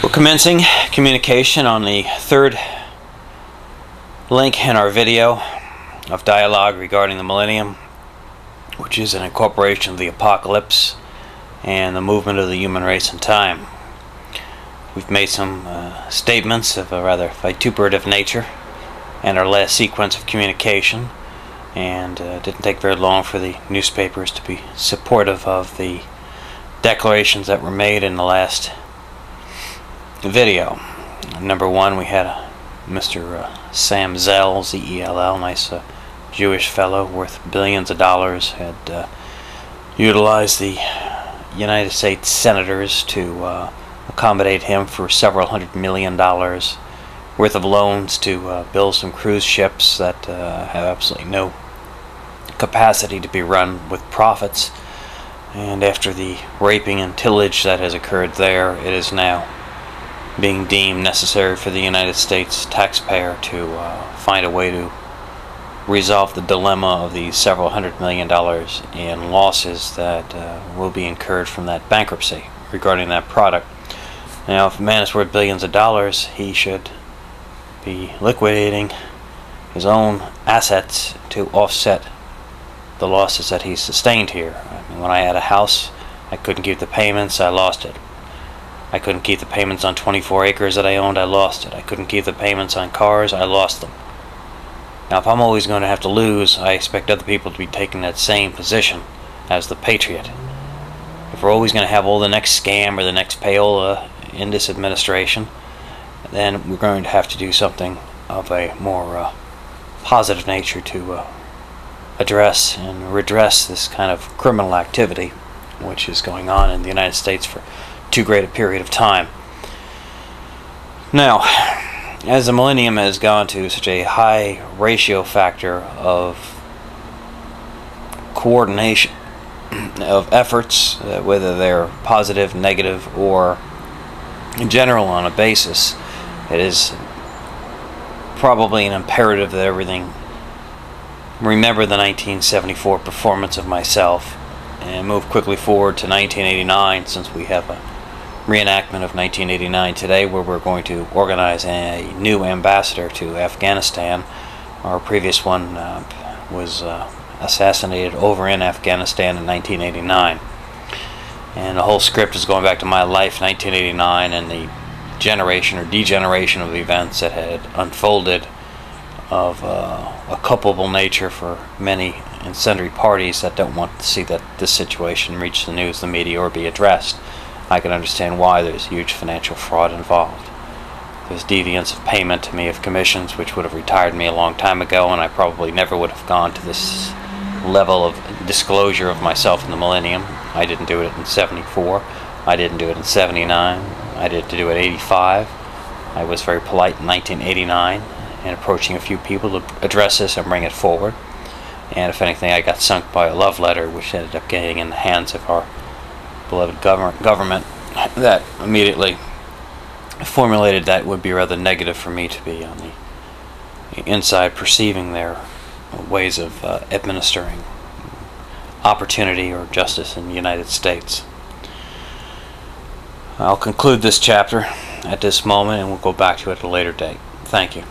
We're commencing communication on the third link in our video of dialogue regarding the millennium, which is an incorporation of the apocalypse and the movement of the human race in time. We've made some statements of a rather vituperative nature in our last sequence of communication, and it didn't take very long for the newspapers to be supportive of the declarations that were made in the last video. Number one, we had Mr. Sam Zell, Z-E-L-L, nice Jewish fellow worth billions of dollars, had utilized the United States senators to accommodate him for several $100 million worth of loans to build some cruise ships that have absolutely no capacity to be run with profits. And after the raping and tillage that has occurred there, it is now being deemed necessary for the United States taxpayer to find a way to resolve the dilemma of the several $100 million in losses that will be incurred from that bankruptcy regarding that product. Now, if a man is worth billions of dollars, he should be liquidating his own assets to offset the losses that he sustained here. I mean, when I had a house, I couldn't keep the payments, I lost it. I couldn't keep the payments on 24 acres that I owned, I lost it. I couldn't keep the payments on cars, I lost them. Now, if I'm always going to have to lose, I expect other people to be taking that same position as the patriot. If we're always going to have all the next scam or the next payola in this administration, then we're going to have to do something of a more positive nature to address and redress this kind of criminal activity which is going on in the United States for too great a period of time. Now, as the millennium has gone to such a high ratio factor of coordination of efforts, whether they're positive, negative, or in general on a basis, it is probably an imperative that everything remember the 1974 performance of myself and move quickly forward to 1989, since we have a reenactment of 1989 today where we're going to organize a new ambassador to Afghanistan. Our previous one was assassinated over in Afghanistan in 1989, and the whole script is going back to my life, 1989, and the generation or degeneration of events that had unfolded of a culpable nature for many and sundry parties that don't want to see that this situation reach the news, the media, or be addressed. I can understand why there's huge financial fraud involved. There's deviance of payment to me of commissions which would have retired me a long time ago, and I probably never would have gone to this level of disclosure of myself in the millennium. I didn't do it in 74. I didn't do it in 79. I didn't do it in 85. I was very polite in 1989 and approaching a few people to address this and bring it forward. And if anything, I got sunk by a love letter which ended up getting in the hands of our beloved government that immediately formulated that would be rather negative for me to be on the inside perceiving their ways of administering opportunity or justice in the United States. I'll conclude this chapter at this moment, and we'll go back to it at a later date. Thank you.